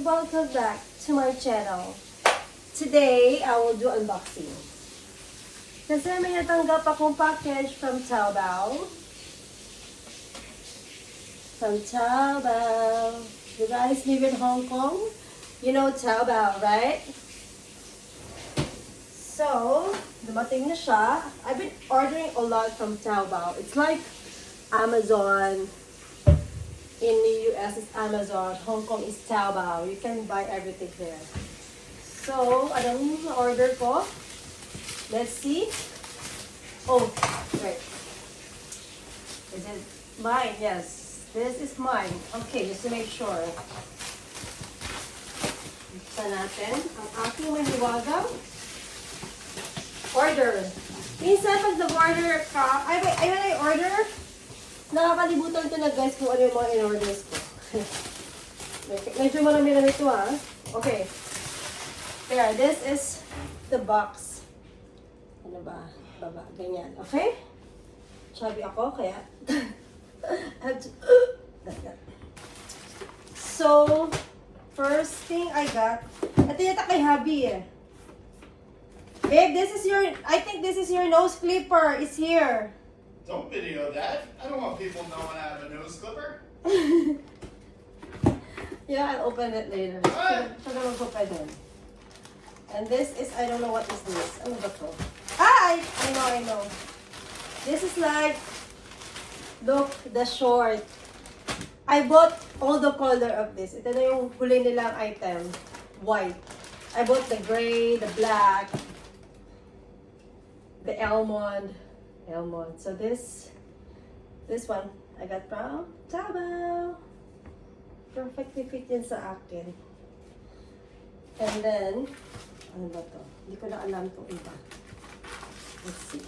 welcome back to my channel. Today, I will do unboxing. Kasi may natanggap akong package from Taobao. You guys live in Hong Kong? You know Taobao, right? So, dumating na siya. I've been ordering a lot from Taobao. It's like Amazon. In the US, it's Amazon. Hong Kong is Taobao. You can buy everything there. So, anong order ko? Let's see. Oh, wait. Is it mine? Yes. This is mine. Okay, just to make sure. Buksan natin ang aking mahiwagang order. Minsan pag nag-order ka, when I order, nakakalimutan ko na guys kung ano yung mga in-orders ko. Medyo marami na nito ha. Okay. There, this is the box. Ano ba? Baba, ganyan. Okay? Chubby ako, kaya I have to So, first thing I got, ito yata kay hubby eh. Babe, I think this is your nose clipper. It's here. Don't video that. I don't want people knowing I have a nose clipper. Yeah, I'll open it later. Siya naman po pa din. And this is, I don't know what is this. Ano ba to? Ah! I know. This is like, look, the short. I bought all the color of this. Ito na yung huli nilang item. White. I bought the gray, the black, the almond. So this one, I got from Taobao. Perfectly fit yan sa akin. And then, ano ba to? Hindi ko na alam itong iba. Let's see.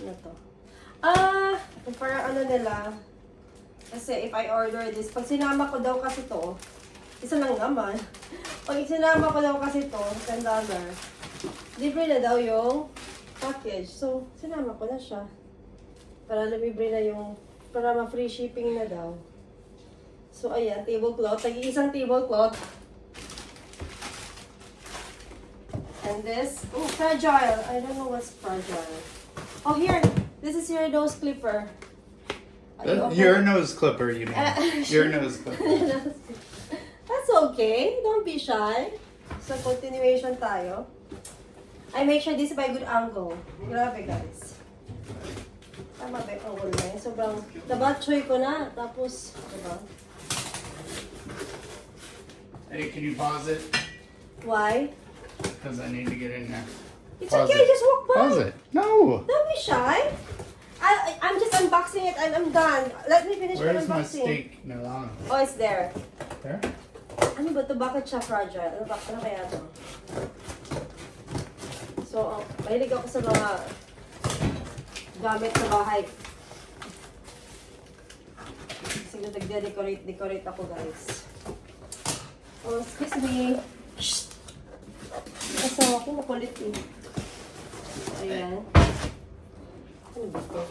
Ano to? Parang ano nila. Kasi if I order this, pag sinama ko daw kasi to, isa lang naman. Pag sinama ko daw kasi to, $10. Libre na daw yung package. So, sinama ko na siya. Para libre na yung, para ma-free shipping na daw. So, ayan, tablecloth. Tagi-isang tablecloth. And this, oh, fragile. I don't know what's fragile. Oh, here. This is your nose clipper. Your nose clipper, you mean. Your nose clipper. That's okay. Don't be shy. So, continuation tayo. I make sure this is by good angle. Grabe, guys. Tama ba yung angle na yun? Sobrang nabatchoy ko na. Tapos, diba? Hey, can you pause it? Why? Because I need to get in there. It's Pause okay, it. just walk by. Pause it. No. Don't be shy. I'm just unboxing it and I'm done. Let me finish Where's my my unboxing. steak Milano? Oh, it's there. There? Ano ba ito? Bakit siya fragile? Ano kaya ito? So, mahilig ako sa mga gamit sa bahay. Kasi nag-decorate ako, guys. Oh, excuse me. Shh! Asawa ko, makulit eh. Ayan. Ano ba ito?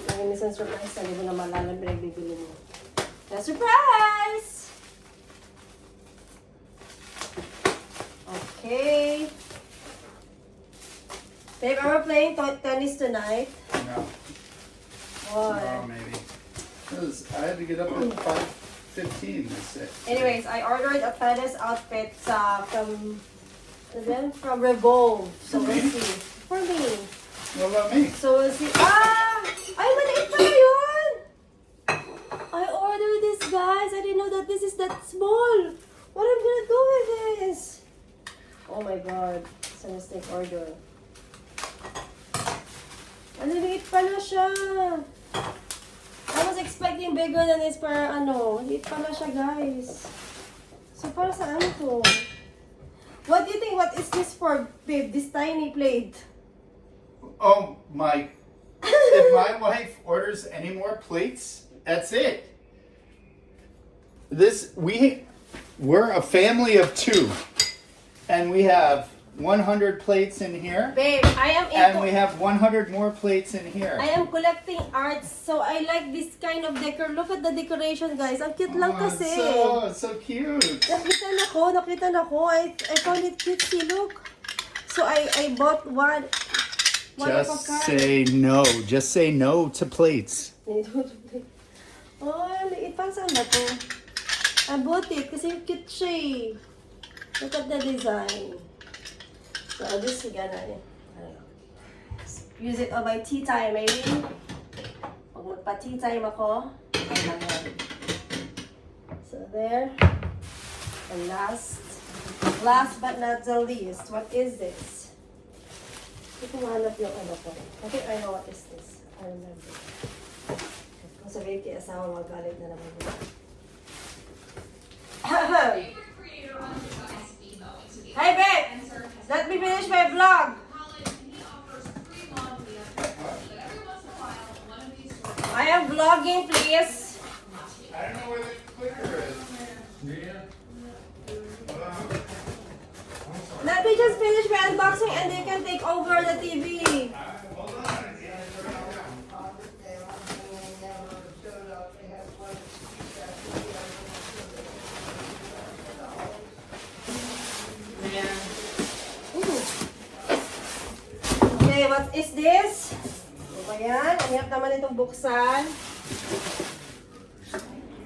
Lagi minsan surprise, hindi mo na malalang pinagbibili mo. Kaya surprise! Okay. Babe, are we playing tennis tonight? No. Why? Tomorrow, maybe. Because I had to get up at 5:15. That's it. Anyways, I ordered a tennis outfit from Revolve. So let's see. For me. What about me? So we'll see. Ah! Ay, maliit pala yun! I ordered this, guys. I didn't know that this is that small. What am I gonna do with this? Oh my god. It's a mistake order. Maliit pala siya. I was expecting bigger than this para maliit pala siya, guys. So para saan to? What do you think? What is this for, babe? This tiny plate. Oh my! If my wife orders any more plates, that's it. We're a family of two, and we have 100 plates in here. Babe, I am And we into... have 100 more plates in here. I am collecting arts, so I like this kind of decor. Look at the decoration, guys. Ang cute lang Oh, kasi. so cute. Nakita na ko. I found it cute. See, look. So I bought one. Just say no. Just say no to plates. Oh, liit pa. Saan ba to? I bought it kasi cute siya eh. Look at the design. So this is gonna use it on my tea time maybe. Pag magpa-tea time ako, ay lang yan. So there. And last but not the least, what is this? Hindi ko mahanap yung ano ko. I think I know what is this. I remember. Kung sabihin kay asawa, magalit na naman yun. Hey babe! Let me finish my vlog! I am vlogging, please. I don't know where the clicker is. Let me just finish my unboxing and they can take over the TV. Okay, what is this? Ano ba yan? Ang hirap naman itong buksan.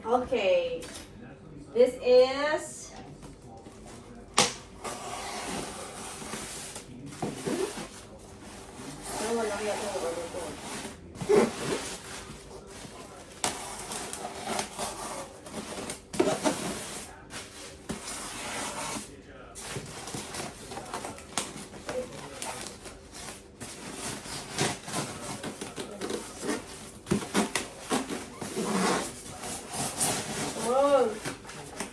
Okay. This is... Ano, malaki yan yung order ko. Oh,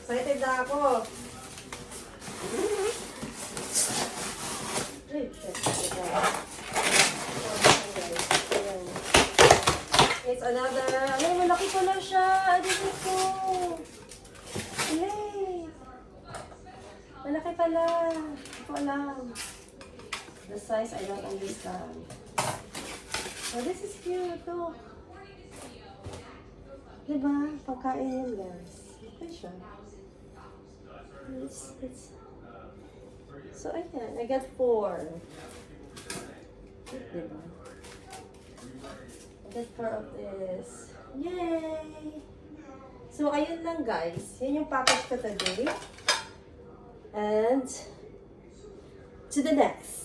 excited na ako. Ay, shit. It's another, ay, malaki pala siya. Dito ko. Yay! Malaki pala. Hindi ko alam. The size, I don't understand. Oh, this is cute. Oh. Diba? Pagkain yan, guys. Okay siya. So, ayan. I got 4. Diba? I got 4 of this. Yay! So, ayun lang, guys. Yan yung package ko today. And, to the next.